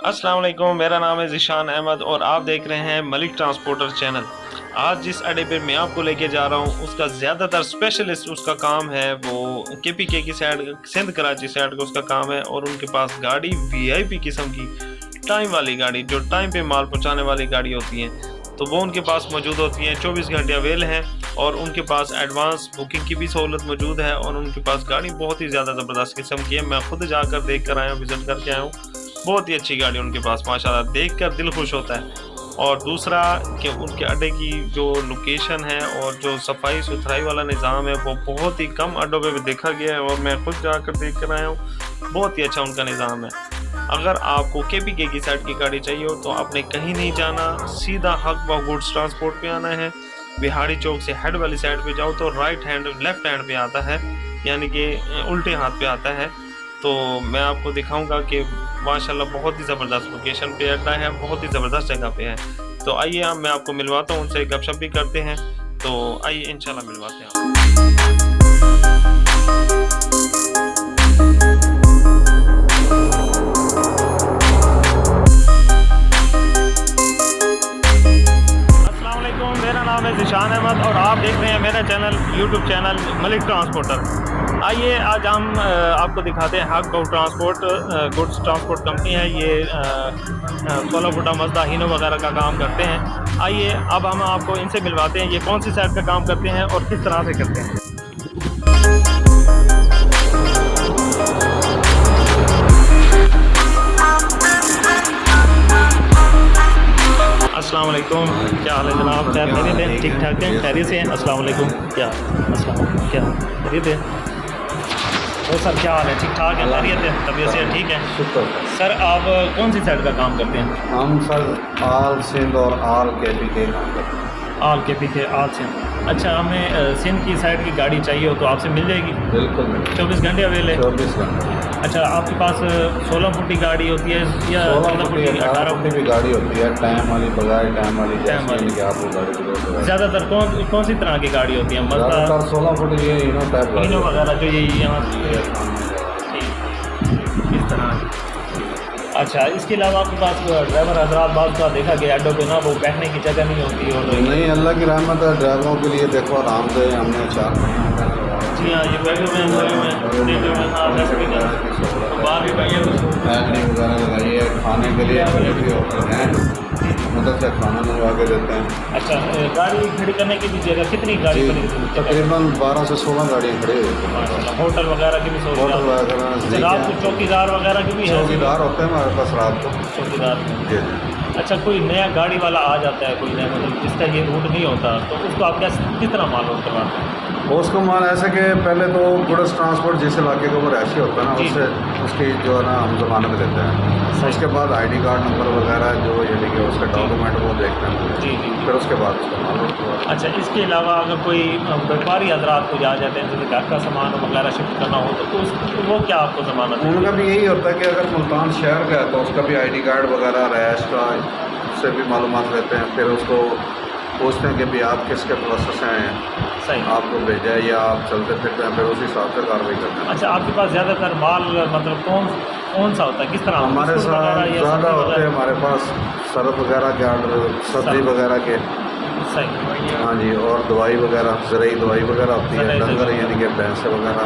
अस्सलाम वालेकुम, मेरा नाम है ज़ीशान अहमद और आप देख रहे हैं मलिक ट्रांसपोर्टर चैनल। आज जिस अड्डे पे मैं आपको लेके जा रहा हूँ उसका ज़्यादातर स्पेशलिस्ट उसका काम है वो KPK की साइड, सिंध कराची साइड का उसका काम है। और उनके पास गाड़ी VIP किस्म की टाइम वाली गाड़ी, जो टाइम पे माल पहुँचाने वाली गाड़ी होती हैं, तो वो उनके पास मौजूद होती हैं। 24 घंटे अवेल हैं और उनके पास एडवांस बुकिंग की भी सहूलत मौजूद है। और उनके पास गाड़ी बहुत ही ज़्यादा ज़बरदस्त किस्म की है। मैं खुद जाकर देख कर आया हूँ, विज़िट करके आया हूँ। बहुत ही अच्छी गाड़ी उनके पास माशाल्लाह, देखकर दिल खुश होता है। और दूसरा कि उनके अड्डे की जो लोकेशन है और जो सफाई सुथराई वाला निज़ाम है वो बहुत ही कम अड्डों पे भी देखा गया है और मैं खुद जाकर देख कर आया हूँ। बहुत ही अच्छा उनका निज़ाम है। अगर आपको KPK की साइड की गाड़ी चाहिए हो तो आपने कहीं नहीं जाना, सीधा हक व गुड्स ट्रांसपोर्ट पे आना है। बिहारी चौक से हेड वाली साइड पे जाओ तो लेफ्ट हैंड पे आता है, यानी कि उल्टे हाथ पे आता है। तो मैं आपको दिखाऊंगा कि माशाल्लाह बहुत ही ज़बरदस्त लोकेशन पे अड्डा है, बहुत ही ज़बरदस्त जगह पे है। तो आइए मैं आपको मिलवाता हूँ, उनसे गपशप भी करते हैं। तो आइए इंशाल्लाह मिलवाते हैं अस्सलाम वालेकुम, मेरा नाम है ज़ीशान अहमद और आप देख रहे हैं मेरा channel, YouTube channel Malik transporter. आइए आज हम आपको दिखाते हैं हक गो ट्रांसपोर्ट गुड्स ट्रांसपोर्ट कंपनी है। ये 16 फुटा मज़दा हीनो वगैरह का काम करते हैं। आइए अब हम आपको इनसे मिलवाते हैं, ये कौन सी साइड का काम करते हैं और किस तरह से करते हैं। अस्सलाम वालेकुम, क्या हाल है जनाब? खैर खैरियत है? ठीक ठाक हैं? खैरियत से हैं? अस्सलाम वालेकुम, क्या खैरियत है? और सर क्या हाल है? ठीक ठाक है? खैरियत है? तबीयत से ठीक है? शुक्र। सर आप कौन सी साइड का काम करते हैं? हम सर आल सिंध और आल KPK काम करते हैं। आल KPK आल सिंध। अच्छा, हमें सिंध की साइड की गाड़ी चाहिए हो तो आपसे मिल जाएगी? बिल्कुल 24 घंटे अवेल है? 24 घंटे। अच्छा, आपके पास 16 फुटी गाड़ी होती है या 16 फुटी 18 फुटी भी गाड़ी होती है, टाइम वाली बगैर टाइम वाली, टाइम वाली। जैसे आपको गाड़ी ज़्यादातर कौन सी तरह की गाड़ी होती है? मज़दा, ज़्यादातर 16 फुट ये इनो टाइप गाड़ी हीनो होती वगैरह जो ये यहाँ इस तरह। अच्छा, इसके अलावा आपके पास ड्राइवर हजरात बात का देखा गया अड्डों पे ना वो बैठने की जगह नहीं होती और है। नहीं, अल्लाह की रहमत है, ड्राइवरों के लिए देखो आराम से हमने 4 जी हाँ, ये बैठे हुए हैं, सोए हुए हैं, देखे हुए हैं, हाँ वैसे भी कर बाहर भी बढ़िया वगैरह लगाई है, खाने के लिए भी होते हैं, मतलब से खाना मंगवा के देते हैं। अच्छा, गाड़ी खड़ी करने की भी जगह कितनी गाड़ी जी, खड़ी करनी है? तकरीबन 12 से 16 गाड़ियाँ खड़ी हुई हैं। माशाल्लाह, होटल वगैरह की भी होटल सहूलियत। वगैरह अच्छा, रात को चौकीदार वगैरह की भी है? चौकीदार होते हैं हमारे पास रात को। चौकीदार। जी। अच्छा, कोई नया गाड़ी वाला आ जाता है, कोई नया मतलब जिसका ये रूट नहीं होता, तो उसको आप किस तरह मालूम करवाते हैं? उसको मान ऐसे कि पहले तो गुड्स ट्रांसपोर्ट जिस इलाके का वो रहायशी होता है ना, जी। उससे उसकी जो है ना हम ज़मानत देते हैं। उसके बाद ID कार्ड नंबर वगैरह जो यानी कि उसके डॉक्यूमेंट वो देखते हैं। जी जी। फिर उसके बाद उसको मालूम। अच्छा, इसके अलावा अगर कोई व्यापारी हजरात को आ जाते हैं, जैसे घर का सामान वगैरह शिफ्ट करना हो तो वो क्या आपको ज़मानत है? उनका भी यही होता है कि अगर मुल्तान शहर का है तो उसका भी ID कार्ड वगैरह रहायश का से भी मालूमात लेते हैं। फिर उसको पूछते हैं कि भाई आप किसके प्रोसेस हैं, सही। आपको भेजा है या आप चलते फिरते हैं, फिर उस हिसाब से कार्रवाई करते हैं। अच्छा, आपके पास ज़्यादातर माल मतलब कौन सा होता है, किस तरह? हमारे बिस्कुट साथ वगैरह या ज़्यादा सब्ज़ी होते हैं, वगैरह? हमारे पास सरफ वगैरह के ऑर्डर, सब्ज़ी सरफ। वगैरह के। सही। हाँ जी, और दवाई वगैरह, ज़रूरी दवाई वगैरह होती है, ज़रूरी डंगर दवाई। यानी कि भैंस वगैरह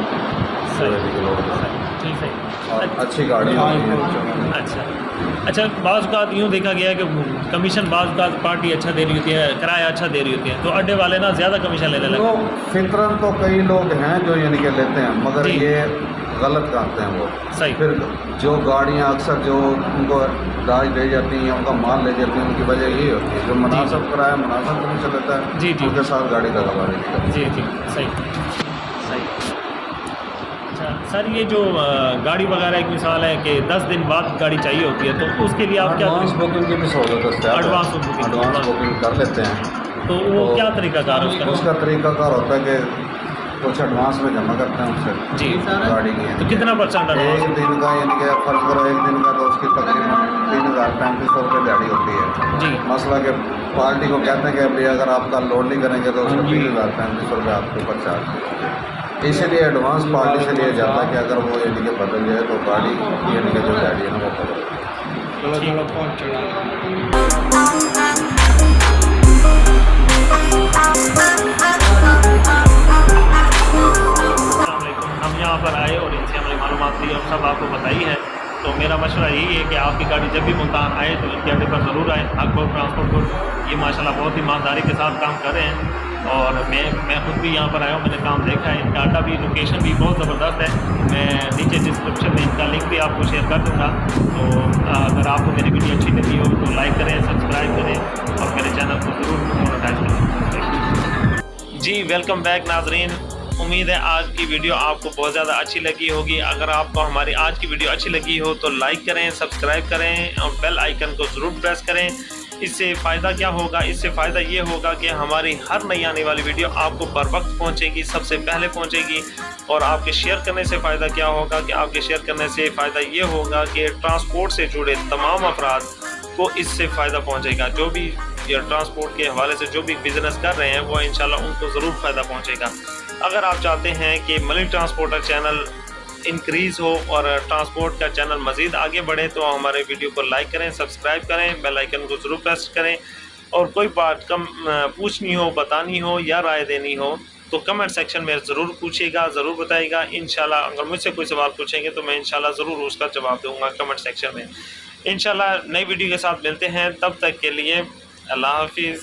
सही। की लोड होता है। ठीक है। और अच्छी गाड़ी होती है। अच्छा, बाज़ औक़ात यूँ देखा गया है कि कमीशन बाज़ औक़ात पार्टी अच्छा दे रही होती है, किराया अच्छा दे रही होती है, तो अड्डे वाले ना ज़्यादा कमीशन लेने लगे। तो फितरन तो कई लोग हैं जो यानी कि लेते हैं, मगर जी। ये गलत करते हैं वो। सही। फिर जो गाड़ियाँ अक्सर जो उनको दाज दे जाती हैं, उनका माल ले जाती हैं, उनकी वजह यही होती है जो मुनासिब किराया मुनासिब कमीशन लेता है। जी जी। उनके साथ गाड़ी का गवाही नहीं करती। जी जी, सही सही। अच्छा सर, ये जो गाड़ी वगैरह एक मिसाल है कि 10 दिन बाद गाड़ी चाहिए होती है, तो उसके लिए आप क्या एडवांस बुकिंग की भी सहूलत है। Advance booking. एडवांस बुकिंग कर लेते हैं। तो वो क्या तरीकाकार है उसका? उसका तरीकाकार होता है कि कुछ एडवांस में जमा करते हैं उससे जी। गाड़ी की। तो कितना % एडवांस? एक दिन का यानी कि फर्ज करो एक दिन का तो उसकी तकरीबन 3035 रुपये दिहाड़ी होती है। जी। मसला कि पार्टी को कहते हैं कि भाई अगर आपका लोड नहीं करेंगे तो उसका 3035 रुपये आपके ऊपर चार्ज। इसीलिए एडवांस पार्टी से लिया जाता है कि अगर वो यानी कि बदल जाए तो गाड़ी यानी कि जो गाड़ी है ना वो बदल। चलो फोन चला। हम यहाँ पर आए और इनसे हमारी मालूमात ली और सब आपको बताई है। तो मेरा मशवरा यही है कि आपकी गाड़ी जब भी मुल्तान आए तो इनके अड्डे पर ज़रूर आए। अकबर ट्रांसपोर्ट ग्रुप ये माशाल्लाह बहुत ईमानदारी के साथ काम कर रहे हैं और मैं खुद भी यहाँ पर आया हूँ, मैंने काम देखा है। इनका अड्डा भी, लोकेशन भी बहुत ज़बरदस्त है। मैं नीचे डिस्क्रिप्शन में इनका लिंक भी आपको शेयर कर दूँगा। तो अगर आपको मेरी वीडियो अच्छी लगी हो तो लाइक करें, सब्सक्राइब करें और मेरे चैनल को ज़रूर मोनेटाइज करें। जी वेलकम बैक नाजरीन, उम्मीद है आज की वीडियो आपको बहुत ज़्यादा अच्छी लगी होगी। अगर आपको हमारी आज की वीडियो अच्छी लगी हो तो लाइक करें, सब्सक्राइब करें और बेल आइकन को ज़रूर प्रेस करें। इससे फ़ायदा क्या होगा? इससे फ़ायदा ये होगा कि हमारी हर नई आने वाली वीडियो आपको बर वक्त पहुँचेगी, सबसे पहले पहुँचेगी। और आपके शेयर करने से फ़ायदा क्या होगा कि आपके शेयर करने से फ़ायदा ये होगा कि ट्रांसपोर्ट से जुड़े तमाम अफराद को इससे फ़ायदा पहुँचेगा। जो भी ट्रांसपोर्ट के हवाले से जो भी बिज़नेस कर रहे हैं वो इंशाल्लाह उनको ज़रूर फ़ायदा पहुँचेगा। अगर आप चाहते हैं कि मलिक ट्रांसपोर्टर चैनल इंक्रीज़ हो और ट्रांसपोर्ट का चैनल मज़ीद आगे बढ़े तो हमारे वीडियो को लाइक करें, सब्सक्राइब करें, बेल आइकन को ज़रूर प्रेस करें। और कोई बात कम पूछनी हो, बतानी हो या राय देनी हो तो कमेंट सेक्शन में ज़रूर पूछिएगा, ज़रूर बताइएगा। इंशाल्लाह अगर मुझसे कोई सवाल पूछेंगे तो मैं इंशाल्लाह ज़रूर उसका जवाब दूँगा कमेंट सेक्शन में। इंशाल्लाह नई वीडियो के साथ मिलते हैं, तब तक के लिए अल्लाह हाफिज़।